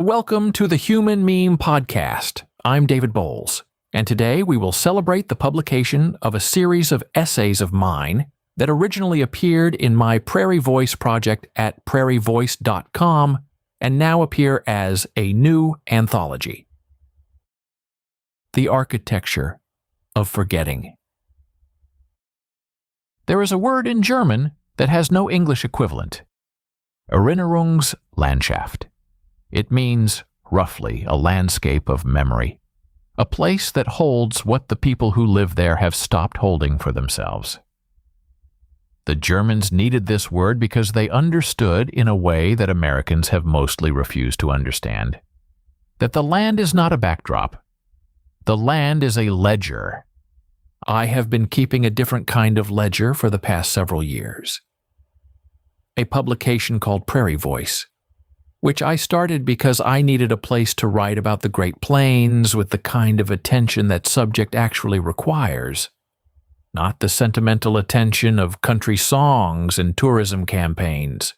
Welcome to the Human Meme Podcast. I'm David Bowles, and today we will celebrate the publication of a series of essays of mine that originally appeared in my Prairie Voice project at prairievoice.com and now appear as a new anthology. The Architecture of Forgetting. There is a word in German that has no English equivalent. Erinnerungslandschaft. It means, roughly, a landscape of memory, a place that holds what the people who live there have stopped holding for themselves. The Germans needed this word because they understood, in a way that Americans have mostly refused to understand, that the land is not a backdrop. The land is a ledger. I have been keeping a different kind of ledger for the past several years. A publication called Prairie Voice, which I started because I needed a place to write about the Great Plains with the kind of attention that subject actually requires, not the sentimental attention of country songs and tourism campaigns,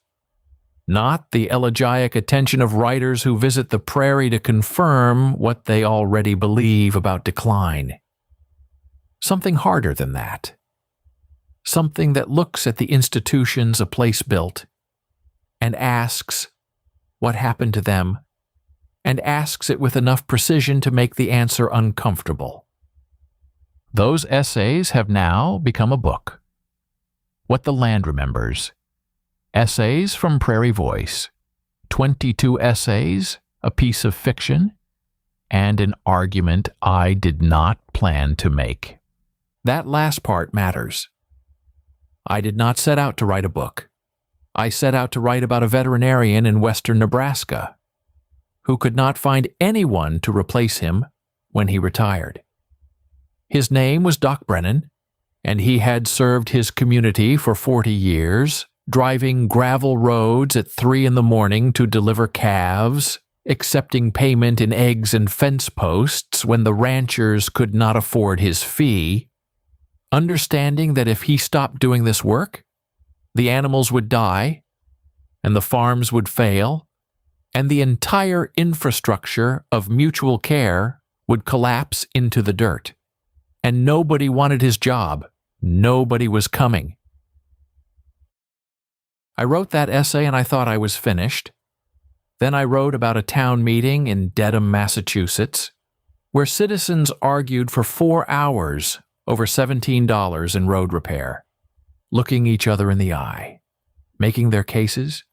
not the elegiac attention of writers who visit the prairie to confirm what they already believe about decline. Something harder than that. Something that looks at the institutions a place built and asks what happened to them, and asks it with enough precision to make the answer uncomfortable. Those essays have now become a book. What the Land Remembers. Essays from Prairie Voice. 22 essays, a piece of fiction, and an argument I did not plan to make. That last part matters. I did not set out to write a book. I set out to write about a veterinarian in western Nebraska who could not find anyone to replace him when he retired. His name was Doc Brennan, and he had served his community for 40 years, driving gravel roads at 3 a.m. to deliver calves, accepting payment in eggs and fence posts when the ranchers could not afford his fee, understanding that if he stopped doing this work, the animals would die, and the farms would fail, and the entire infrastructure of mutual care would collapse into the dirt. And nobody wanted his job. Nobody was coming. I wrote that essay and I thought I was finished. Then I wrote about a town meeting in Dedham, Massachusetts, where citizens argued for 4 hours over $17 in road repair, looking each other in the eye, making their cases,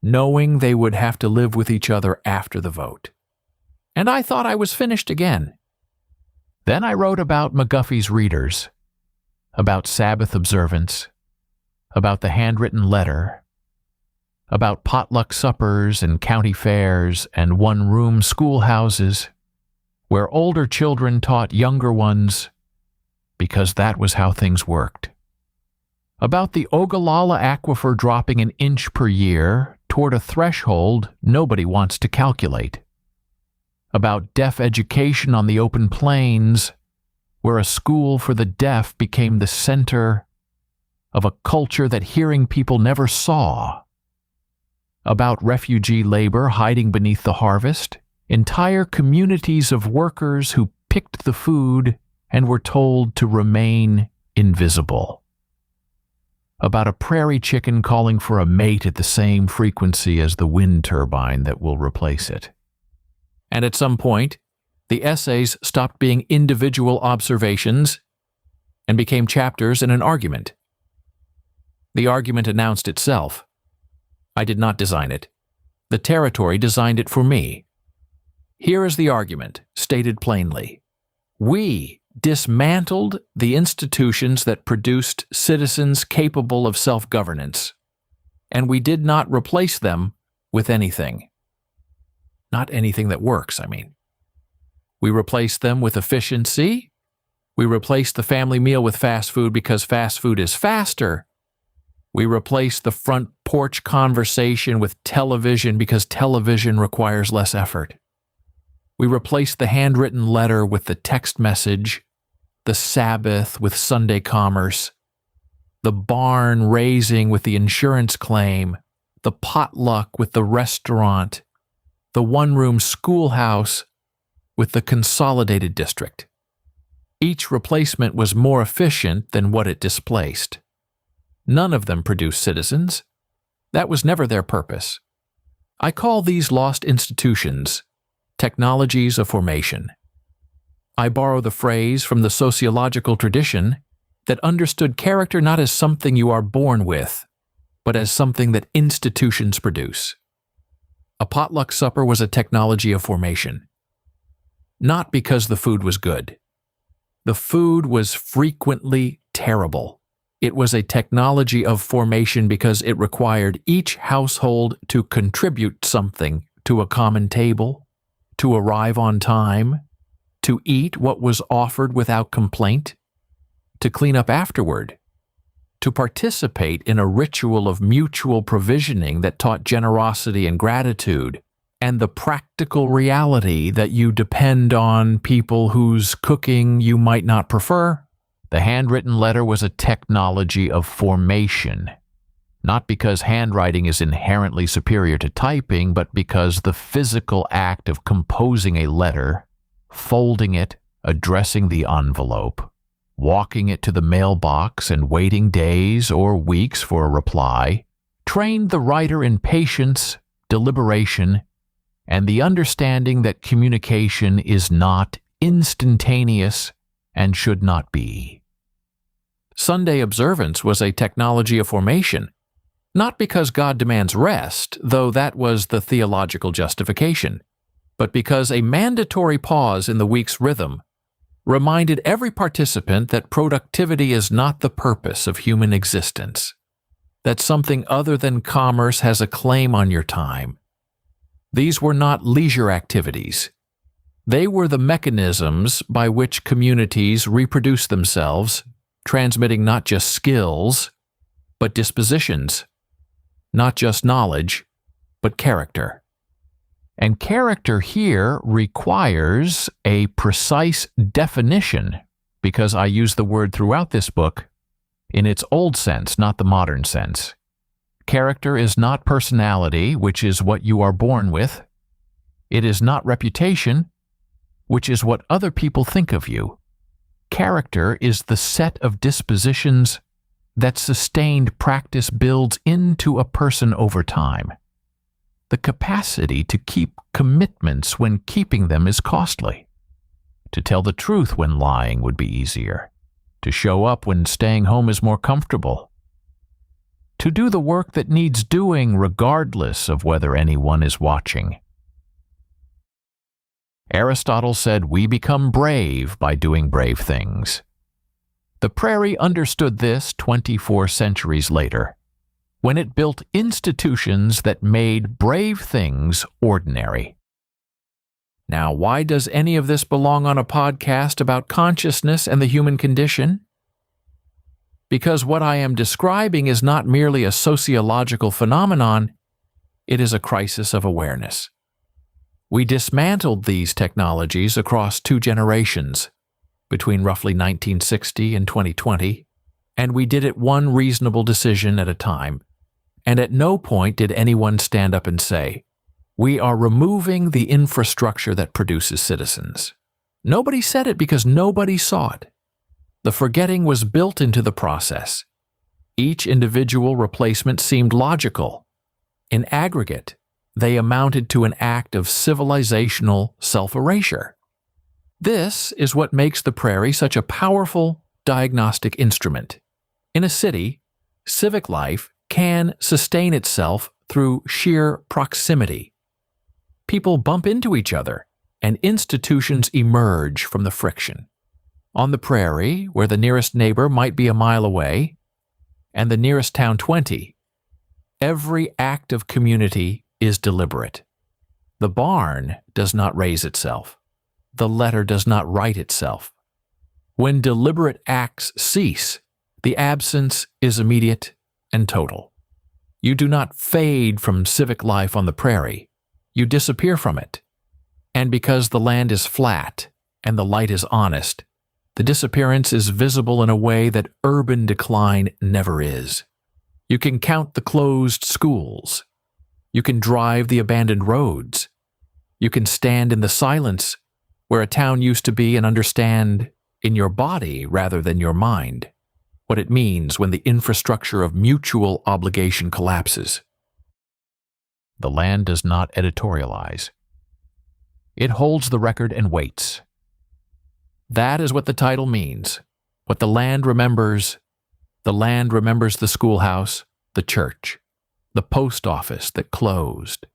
knowing they would have to live with each other after the vote. And I thought I was finished again. Then I wrote about McGuffey's readers, about Sabbath observance, about the handwritten letter, about potluck suppers and county fairs and one-room schoolhouses, where older children taught younger ones, because that was how things worked. About the Ogallala Aquifer dropping an inch per year toward a threshold nobody wants to calculate. About deaf education on the open plains, where a school for the deaf became the center of a culture that hearing people never saw. About refugee labor hiding beneath the harvest, entire communities of workers who picked the food and were told to remain invisible. About a prairie chicken calling for a mate at the same frequency as the wind turbine that will replace it. And at some point, the essays stopped being individual observations and became chapters in an argument. The argument announced itself. I did not design it. The territory designed it for me. Here is the argument, stated plainly. We dismantled the institutions that produced citizens capable of self-governance, and we did not replace them with anything. Not anything that works, I mean. We replaced them with efficiency. We replaced the family meal with fast food because fast food is faster. We replaced the front porch conversation with television because television requires less effort. We replaced the handwritten letter with the text message, the Sabbath with Sunday commerce, the barn raising with the insurance claim, the potluck with the restaurant, the one-room schoolhouse with the consolidated district. Each replacement was more efficient than what it displaced. None of them produced citizens. That was never their purpose. I call these lost institutions technologies of formation. I borrow the phrase from the sociological tradition that understood character not as something you are born with, but as something that institutions produce. A potluck supper was a technology of formation. Not because the food was good. The food was frequently terrible. It was a technology of formation because it required each household to contribute something to a common table, to arrive on time, to eat what was offered without complaint, to clean up afterward, to participate in a ritual of mutual provisioning that taught generosity and gratitude, and the practical reality that you depend on people whose cooking you might not prefer. The handwritten letter was a technology of formation, not because handwriting is inherently superior to typing, but because the physical act of composing a letter, folding it, addressing the envelope, walking it to the mailbox and waiting days or weeks for a reply, trained the writer in patience, deliberation, and the understanding that communication is not instantaneous and should not be. Sunday observance was a technology of formation, not because God demands rest, though that was the theological justification, but because a mandatory pause in the week's rhythm reminded every participant that productivity is not the purpose of human existence, that something other than commerce has a claim on your time. These were not leisure activities. They were the mechanisms by which communities reproduce themselves, transmitting not just skills, but dispositions, not just knowledge, but character. And character here requires a precise definition, because I use the word throughout this book in its old sense, not the modern sense. Character is not personality, which is what you are born with. It is not reputation, which is what other people think of you. Character is the set of dispositions that sustained practice builds into a person over time. The capacity to keep commitments when keeping them is costly. To tell the truth when lying would be easier. To show up when staying home is more comfortable. To do the work that needs doing regardless of whether anyone is watching. Aristotle said we become brave by doing brave things. The prairie understood this 24 centuries later, when it built institutions that made brave things ordinary. Now, why does any of this belong on a podcast about consciousness and the human condition? Because what I am describing is not merely a sociological phenomenon, it is a crisis of awareness. We dismantled these technologies across 2 generations, between roughly 1960 and 2020, and we did it one reasonable decision at a time. And at no point did anyone stand up and say, "We are removing the infrastructure that produces citizens." Nobody said it because nobody saw it. The forgetting was built into the process. Each individual replacement seemed logical. In aggregate, they amounted to an act of civilizational self-erasure. This is what makes the prairie such a powerful diagnostic instrument. In a city, civic life can sustain itself through sheer proximity. People bump into each other, and institutions emerge from the friction. On the prairie, where the nearest neighbor might be a mile away, and the nearest town 20, every act of community is deliberate. The barn does not raise itself. The letter does not write itself. When deliberate acts cease, the absence is immediate and total. You do not fade from civic life on the prairie. You disappear from it. And because the land is flat and the light is honest, the disappearance is visible in a way that urban decline never is. You can count the closed schools. You can drive the abandoned roads. You can stand in the silence where a town used to be and understand in your body rather than your mind what it means when the infrastructure of mutual obligation collapses. The land does not editorialize. It holds the record and waits. That is what the title means. What the land remembers the schoolhouse, the church, the post office that closed,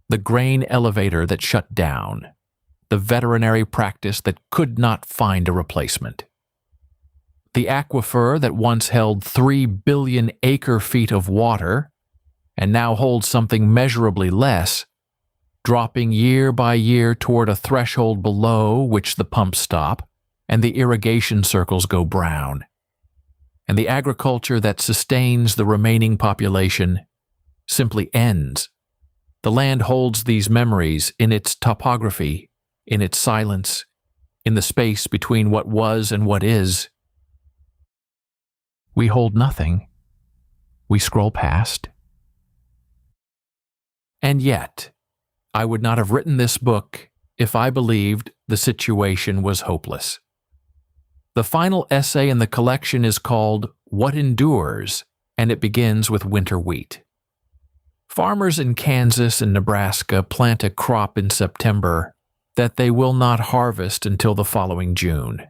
the grain elevator that shut down, the veterinary practice that could not find a replacement, the aquifer that once held 3 billion acre-feet of water and now holds something measurably less, dropping year by year toward a threshold below which the pumps stop and the irrigation circles go brown, and the agriculture that sustains the remaining population simply ends. The land holds these memories in its topography, in its silence, in the space between what was and what is. We hold nothing. We scroll past. And yet, I would not have written this book if I believed the situation was hopeless. The final essay in the collection is called What Endures, and it begins with winter wheat. Farmers in Kansas and Nebraska plant a crop in September that they will not harvest until the following June.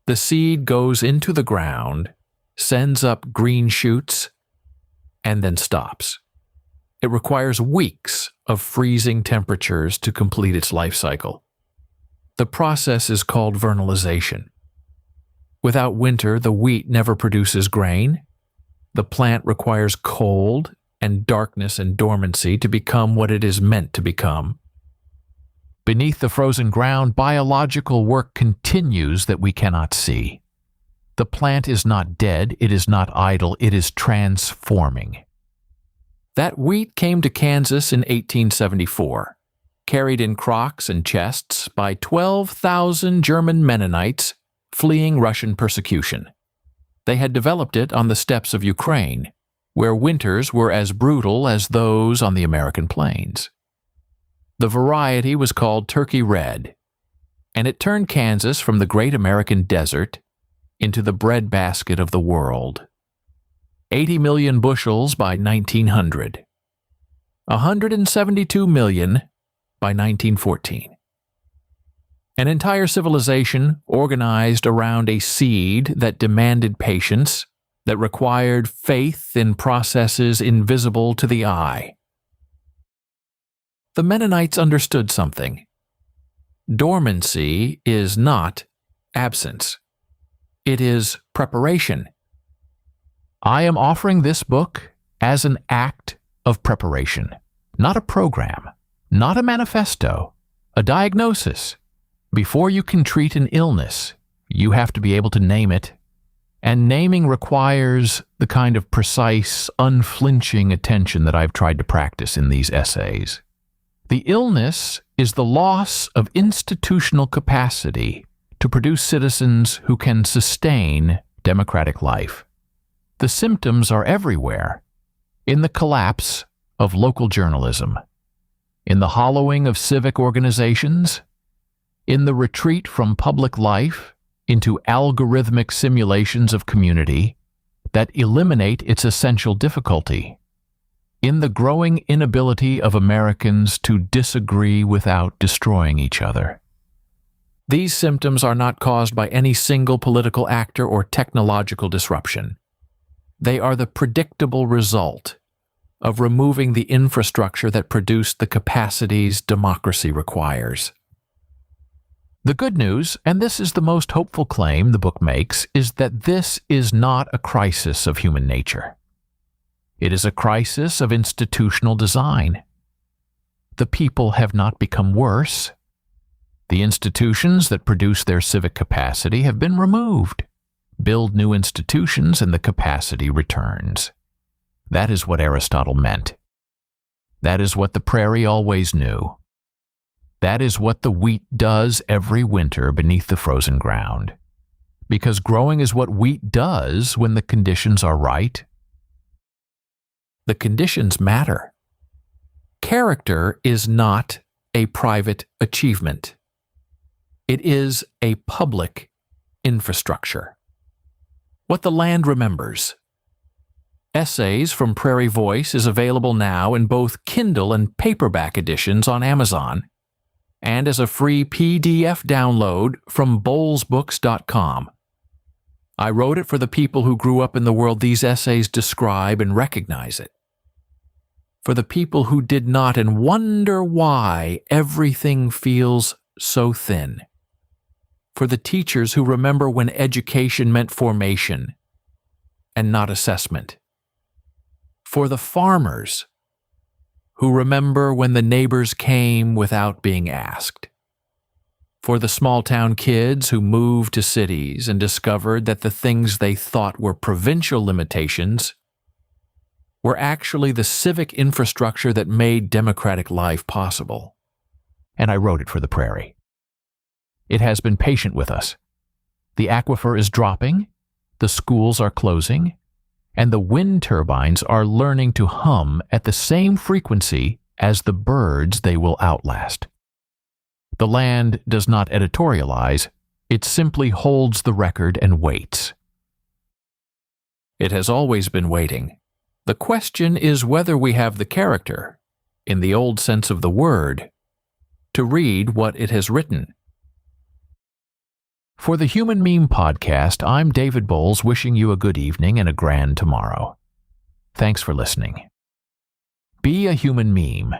The seed goes into the ground, sends up green shoots, and then stops. It requires weeks of freezing temperatures to complete its life cycle. The process is called vernalization. Without winter, the wheat never produces grain. The plant requires cold and darkness and dormancy to become what it is meant to become. Beneath the frozen ground, biological work continues that we cannot see. The plant is not dead, it is not idle, it is transforming. That wheat came to Kansas in 1874, carried in crocks and chests by 12,000 German Mennonites fleeing Russian persecution. They had developed it on the steppes of Ukraine, where winters were as brutal as those on the American plains. The variety was called Turkey Red, and it turned Kansas from the great American desert into the breadbasket of the world. 80 million bushels by 1900. 172 million by 1914. An entire civilization organized around a seed that demanded patience, that required faith in processes invisible to the eye. The Mennonites understood something. Dormancy is not absence. It is preparation. I am offering this book as an act of preparation, not a program, not a manifesto, a diagnosis. Before you can treat an illness, you have to be able to name it, and naming requires the kind of precise, unflinching attention that I've tried to practice in these essays. The illness is the loss of institutional capacity to produce citizens who can sustain democratic life. The symptoms are everywhere, in the collapse of local journalism, in the hollowing of civic organizations, in the retreat from public life into algorithmic simulations of community that eliminate its essential difficulty, in the growing inability of Americans to disagree without destroying each other. These symptoms are not caused by any single political actor or technological disruption. They are the predictable result of removing the infrastructure that produced the capacities democracy requires. The good news, and this is the most hopeful claim the book makes, is that this is not a crisis of human nature. It is a crisis of institutional design. The people have not become worse. The institutions that produce their civic capacity have been removed. Build new institutions and the capacity returns. That is what Aristotle meant. That is what the prairie always knew. That is what the wheat does every winter beneath the frozen ground. Because growing is what wheat does when the conditions are right. The conditions matter. Character is not a private achievement. It is a public infrastructure. What the Land Remembers. Essays from Prairie Voice is available now in both Kindle and paperback editions on Amazon, and as a free PDF download from bowlesbooks.com. I wrote it for the people who grew up in the world these essays describe and recognize it. For the people who did not and wonder why everything feels so thin. For the teachers who remember when education meant formation and not assessment. For the farmers who remember when the neighbors came without being asked. For the small-town kids who moved to cities and discovered that the things they thought were provincial limitations were actually the civic infrastructure that made democratic life possible. And I wrote it for the prairie. It has been patient with us. The aquifer is dropping, the schools are closing, and the wind turbines are learning to hum at the same frequency as the birds they will outlast. The land does not editorialize, it simply holds the record and waits. It has always been waiting. The question is whether we have the character, in the old sense of the word, to read what it has written. For the Human Meme Podcast, I'm David Bowles, wishing you a good evening and a grand tomorrow. Thanks for listening. Be a human meme.